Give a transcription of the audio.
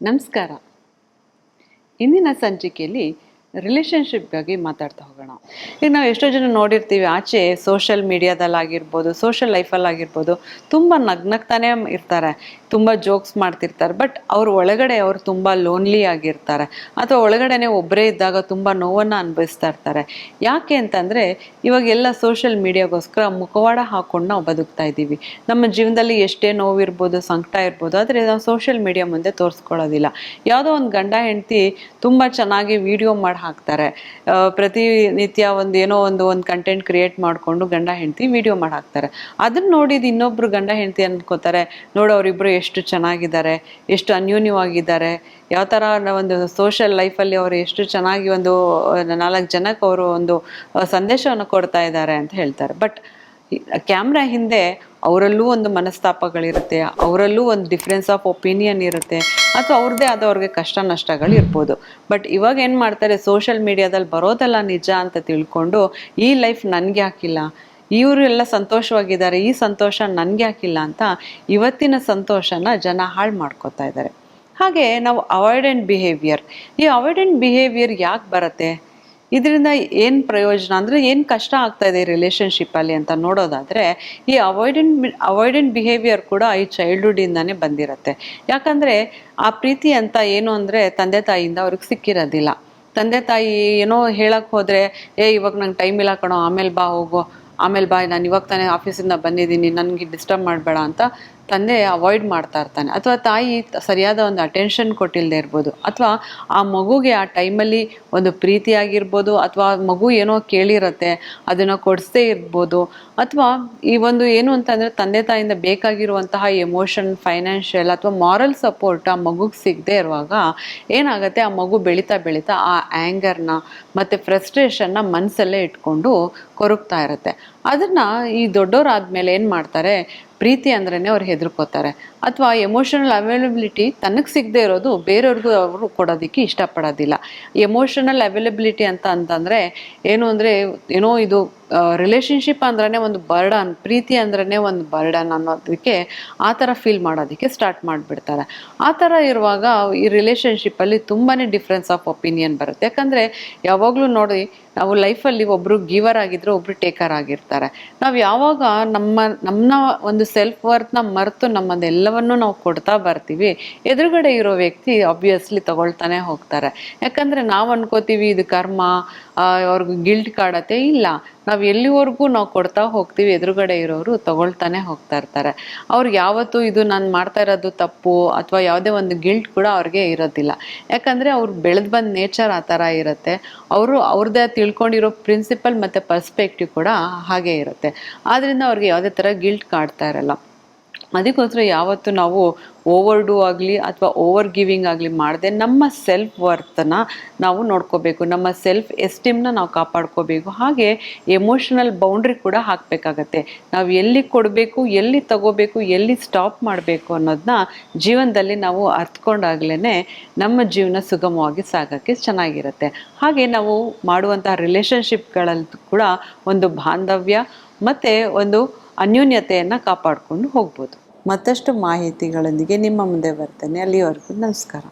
ನಮಸ್ಕಾರ. ಇಂದಿನ ಸಂಚಿಕೆಯಲ್ಲಿ ರಿಲೇಷನ್ಶಿಪ್ ಬಗ್ಗೆ ಮಾತಾಡ್ತಾ ಹೋಗೋಣ. ಈಗ ನಾವು ಎಷ್ಟೋ ಜನ ನೋಡಿರ್ತೀವಿ, ಆಚೆ ಸೋಷಿಯಲ್ ಮೀಡಿಯಾದಲ್ಲಾಗಿರ್ಬೋದು, ಸೋಷಿಯಲ್ ಲೈಫಲ್ಲಾಗಿರ್ಬೋದು, ತುಂಬ ನಗ್ನಗ್ತಾನೆ ಇರ್ತಾರೆ, ತುಂಬ ಜೋಕ್ಸ್ ಮಾಡ್ತಿರ್ತಾರೆ. ಬಟ್ ಅವ್ರ ಒಳಗಡೆ ಅವರು ತುಂಬ ಲೋನ್ಲಿ ಆಗಿರ್ತಾರೆ, ಅಥವಾ ಒಳಗಡೆನೆ ಒಬ್ಬರೇ ಇದ್ದಾಗ ತುಂಬ ನೋವನ್ನು ಅನುಭವಿಸ್ತಾ ಇರ್ತಾರೆ. ಯಾಕೆ ಅಂತಂದರೆ ಇವಾಗೆಲ್ಲ ಸೋಷಿಯಲ್ ಮೀಡಿಯಾಗೋಸ್ಕರ ಮುಖವಾಡ ಹಾಕ್ಕೊಂಡು ನಾವು ಬದುಕ್ತಾ ಇದ್ದೀವಿ. ನಮ್ಮ ಜೀವನದಲ್ಲಿ ಎಷ್ಟೇ ನೋವಿರ್ಬೋದು, ಸಂಕಟ ಇರ್ಬೋದು, ಆದರೆ ನಾವು ಸೋಷಿಯಲ್ ಮೀಡಿಯಾ ಮುಂದೆ ತೋರಿಸ್ಕೊಳ್ಳೋದಿಲ್ಲ. ಯಾವುದೋ ಒಂದು ಗಂಡ ಹೆಂಡತಿ ತುಂಬ ಚೆನ್ನಾಗಿ ವಿಡಿಯೋ ಮಾಡಿ ಹಾಕ್ತಾರೆ, ಪ್ರತಿನಿತ್ಯ ಏನೋ ಒಂದು ಕಂಟೆಂಟ್ ಕ್ರಿಯೇಟ್ ಮಾಡಿಕೊಂಡು ಗಂಡ ಹೆಂಡತಿ ವಿಡಿಯೋ ಮಾಡಿ ಹಾಕ್ತಾರೆ. ಅದನ್ನ ನೋಡಿದ ಇನ್ನೊಬ್ರು ಗಂಡ ಹೆಂಡತಿ ಅನ್ಕೋತಾರೆ, ನೋಡು ಅವರಿಬ್ಬರು ಎಷ್ಟು ಚೆನ್ನಾಗಿದ್ದಾರೆ, ಎಷ್ಟು ಅನ್ಯೋನ್ಯವಾಗಿದ್ದಾರೆ, ಯಾವ ಥರ ಒಂದು ಸೋಷಿಯಲ್ ಲೈಫಲ್ಲಿ ಅವರು ಎಷ್ಟು ಚೆನ್ನಾಗಿ ಒಂದು 4 ಜನಕ್ಕೆ ಅವರು ಒಂದು ಸಂದೇಶವನ್ನು ಕೊಡ್ತಾ ಇದ್ದಾರೆ ಅಂತ ಹೇಳ್ತಾರೆ. ಬಟ್ ಕ್ಯಾಮ್ರಾ ಹಿಂದೆ ಅವರಲ್ಲೂ ಒಂದು ಮನಸ್ತಾಪಗಳಿರುತ್ತೆ, ಅವರಲ್ಲೂ ಒಂದು ಡಿಫ್ರೆನ್ಸ್ ಆಫ್ ಒಪಿನಿಯನ್ ಇರುತ್ತೆ, ಅಥವಾ ಅವ್ರದ್ದೇ ಆದವ್ರಿಗೆ ಕಷ್ಟ ನಷ್ಟಗಳು ಇರ್ಬೋದು. ಬಟ್ ಇವಾಗ ಏನು ಮಾಡ್ತಾರೆ, ಸೋಷಿಯಲ್ ಮೀಡಿಯಾದಲ್ಲಿ ಬರೋದೆಲ್ಲ ನಿಜ ಅಂತ ತಿಳ್ಕೊಂಡು ಈ ಲೈಫ್ ನನಗೆ ಹಾಕಿಲ್ಲ, ಇವರು ಎಲ್ಲ ಸಂತೋಷವಾಗಿದ್ದಾರೆ, ಈ ಸಂತೋಷ ನನಗೆ ಹಾಕಿಲ್ಲ ಅಂತ ಇವತ್ತಿನ ಸಂತೋಷನ ಜನ ಹಾಳು ಮಾಡ್ಕೋತಾ ಇದ್ದಾರೆ. ಹಾಗೆ ನಾವು ಅವಾಯ್ಡೆಂಟ್ ಬಿಹೇವಿಯರ್, ಈ ಅವಾಯ್ಡೆಂಟ್ ಬಿಹೇವಿಯರ್ ಯಾಕೆ ಬರುತ್ತೆ, ಇದರಿಂದ ಏನು ಪ್ರಯೋಜನ ಅಂದರೆ ಏನು ಕಷ್ಟ ಆಗ್ತಾ ಇದೆ ರಿಲೇಷನ್ಶಿಪ್ಪಲ್ಲಿ ಅಂತ ನೋಡೋದಾದರೆ, ಈ ಅವಾಯ್ಡೆಂಟ್ ಬಿಹೇವಿಯರ್ ಕೂಡ ಈ ಚೈಲ್ಡ್ಹುಡ್ಡಿಂದನೇ ಬಂದಿರುತ್ತೆ. ಯಾಕಂದರೆ ಆ ಪ್ರೀತಿ ಅಂತ ಏನು ಅಂದರೆ ತಂದೆ ತಾಯಿಯಿಂದ ಅವ್ರಿಗೆ ಸಿಕ್ಕಿರೋದಿಲ್ಲ. ತಂದೆ ತಾಯಿ ಏನೋ ಹೇಳಕ್ಕೆ ಹೋದರೆ, ಇವಾಗ ನಂಗೆ ಟೈಮ್ ಇಲ್ಲ ಕಣೋ, ಆಮೇಲೆ ಬಾ ಹೋಗೋ, ಆಮೇಲೆ ಬಾ, ನಾನು ಇವಾಗ ತಾನೇ ಆಫೀಸಿಂದ ಬಂದಿದ್ದೀನಿ, ನನಗೆ ಡಿಸ್ಟರ್ಬ್ ಮಾಡಬೇಡ ಅಂತ ತಂದೆ ಅವಾಯ್ಡ್ ಮಾಡ್ತಾ ಇರ್ತಾನೆ. ಅಥವಾ ತಾಯಿ ಸರಿಯಾದ ಒಂದು ಅಟೆನ್ಷನ್ ಕೊಟ್ಟಿಲ್ಲದೆ ಇರ್ಬೋದು, ಅಥವಾ ಆ ಮಗುಗೆ ಆ ಟೈಮಲ್ಲಿ ಒಂದು ಪ್ರೀತಿ ಆಗಿರ್ಬೋದು, ಅಥವಾ ಮಗು ಏನೋ ಕೇಳಿರತ್ತೆ ಅದನ್ನು ಕೊಡಿಸದೇ ಇರ್ಬೋದು, ಅಥವಾ ಈ ಒಂದು ಏನು ಅಂತಂದರೆ ತಂದೆ ತಾಯಿಯಿಂದ ಬೇಕಾಗಿರುವಂತಹ ಎಮೋಷನ್, ಫೈನಾನ್ಷಿಯಲ್ ಅಥವಾ ಮಾರಲ್ ಸಪೋರ್ಟ್ ಆ ಮಗುಗೆ ಸಿಗದೆ ಇರುವಾಗ ಏನಾಗುತ್ತೆ, ಆ ಮಗು ಬೆಳೀತಾ ಬೆಳೀತಾ ಆ ಆ್ಯಂಗರ್ನ ಮತ್ತು ಫ್ರಸ್ಟ್ರೇಷನ್ನ ಮನಸ್ಸಲ್ಲೇ ಇಟ್ಕೊಂಡು ಕೊರಗ್ತಾ ಇರುತ್ತೆ. ಅದನ್ನು ಈ ದೊಡ್ಡವರಾದ್ಮೇಲೆ ಏನು ಮಾಡ್ತಾರೆ, ಪ್ರೀತಿ ಅಂದ್ರೇ ಅವ್ರು ಹೆದರ್ಕೋತಾರೆ, ಅಥವಾ ಎಮೋಷನಲ್ ಅವೈಲಬಿಲಿಟಿ ತನಗೆ ಸಿಗದೆ ಇರೋದು ಬೇರೆಯವ್ರಿಗೂ ಅವರು ಕೊಡೋದಕ್ಕೆ ಇಷ್ಟಪಡೋದಿಲ್ಲ. ಎಮೋಷನಲ್ ಅವೈಲಬಿಲಿಟಿ ಅಂತಂದರೆ ಏನು ಅಂದರೆ, ಏನೋ ಇದು ರಿಲೇಷನ್ಶಿಪ್ ಅಂದ್ರೇ ಒಂದು ಬರ್ಡನ್, ಪ್ರೀತಿ ಅಂದ್ರೇ ಒಂದು ಬರ್ಡನ್ ಅನ್ನೋದಕ್ಕೆ ಆ ಥರ ಫೀಲ್ ಮಾಡೋದಕ್ಕೆ ಸ್ಟಾರ್ಟ್ ಮಾಡಿಬಿಡ್ತಾರೆ. ಆ ಥರ ಇರುವಾಗ ಈ ರಿಲೇಷನ್ಶಿಪ್ಪಲ್ಲಿ ತುಂಬಾ ಡಿಫ್ರೆನ್ಸ್ ಆಫ್ ಒಪಿನಿಯನ್ ಬರುತ್ತೆ. ಯಾಕಂದರೆ ಯಾವಾಗಲೂ ನೋಡಿ, ನಾವು ಲೈಫಲ್ಲಿ ಒಬ್ಬರು ಗಿವರ್ ಆಗಿದ್ರೆ ಒಬ್ಬರು ಟೇಕರ್ ಆಗಿರ್ತಾರೆ. ನಾವು ಯಾವಾಗ ನಮ್ಮ ಒಂದು ಸೆಲ್ಫ್ ವರ್ತ್ನ ಮರೆತು ನಮ್ಮದೆಲ್ಲವನ್ನು ನಾವು ಕೊಡ್ತಾ ಬರ್ತೀವಿ, ಎದುರುಗಡೆ ಇರೋ ವ್ಯಕ್ತಿ ಆಬ್ವಿಯಸ್ಲಿ ತಗೊಳ್ತಾನೆ ಹೋಗ್ತಾರೆ. ಯಾಕಂದರೆ ನಾವು ಅನ್ಕೋತೀವಿ ಇದು ಕರ್ಮ, ಅವ್ರಿಗೆ ಗಿಲ್ಟ್ ಕಾಡತ್ತೆ. ಇಲ್ಲ, ನಾವು ಎಲ್ಲಿವರೆಗೂ ನಾವು ಕೊಡ್ತಾ ಹೋಗ್ತೀವಿ, ಎದುರುಗಡೆ ಇರೋರು ತಗೊಳ್ತಾನೆ ಹೋಗ್ತಾ ಇರ್ತಾರೆ. ಅವ್ರಿಗೆ ಯಾವತ್ತೂ ಇದು ನಾನು ಮಾಡ್ತಾ ಇರೋದು ತಪ್ಪು ಅಥವಾ ಯಾವುದೇ ಒಂದು ಗಿಲ್ಟ್ ಕೂಡ ಅವ್ರಿಗೆ ಇರೋದಿಲ್ಲ. ಯಾಕಂದರೆ ಅವ್ರು ಬೆಳೆದು ಬಂದ ನೇಚರ್ ಆ ಥರ ಇರುತ್ತೆ. ಅವರು ಅವ್ರದ್ದೇ ತಿಳ್ಕೊಂಡಿರೋ ಪ್ರಿನ್ಸಿಪಲ್ ಮತ್ತು ಪರ್ಸ್ಪೆಕ್ಟಿವ್ ಕೂಡ ಹಾಗೆ ಇರುತ್ತೆ. ಆದ್ದರಿಂದ ಅವ್ರಿಗೆ ಯಾವುದೇ ಥರ ಗಿಲ್ಟ್ ಕಾಡ್ತಾ ಇರಲ್ಲ. ಅದಕ್ಕೋಸ್ಕರ ಯಾವತ್ತೂ ನಾವು ಓವರ್ ಡೂ ಆಗಲಿ ಅಥವಾ ಓವರ್ ಗಿವಿಂಗ್ ಆಗಲಿ ಮಾಡದೆ ನಮ್ಮ ಸೆಲ್ಫ್ ವರ್ತನ ನಾವು ನೋಡ್ಕೋಬೇಕು, ನಮ್ಮ ಸೆಲ್ಫ್ ಎಸ್ಟೀಮ್ನ ನಾವು ಕಾಪಾಡ್ಕೋಬೇಕು. ಹಾಗೆ ಎಮೋಷನಲ್ ಬೌಂಡ್ರಿ ಕೂಡ ಹಾಕಬೇಕಾಗತ್ತೆ. ನಾವು ಎಲ್ಲಿ ಕೊಡಬೇಕು, ಎಲ್ಲಿ ತಗೋಬೇಕು, ಎಲ್ಲಿ ಸ್ಟಾಪ್ ಮಾಡಬೇಕು ಅನ್ನೋದನ್ನ ಜೀವನದಲ್ಲಿ ನಾವು ಅರ್ಥಕೊಂಡಾಗ್ಲೇ ನಮ್ಮ ಜೀವನ ಸುಗಮವಾಗಿ ಸಾಗೋಕ್ಕೆ ಚೆನ್ನಾಗಿರುತ್ತೆ. ಹಾಗೆ ನಾವು ಮಾಡುವಂತಹ ರಿಲೇಷನ್ಶಿಪ್ಗಳಲ್ಲಿ ಕೂಡ ಒಂದು ಬಾಂಧವ್ಯ ಮತ್ತು ಒಂದು ಅನ್ಯೋನ್ಯತೆಯನ್ನು ಕಾಪಾಡಿಕೊಂಡು ಹೋಗ್ಬೋದು. ಮತ್ತಷ್ಟು ಮಾಹಿತಿಗಳೊಂದಿಗೆ ನಿಮ್ಮ ಮುಂದೆ ಬರ್ತೇನೆ. ಅಲ್ಲಿವರೆಗೂ ನಮಸ್ಕಾರ.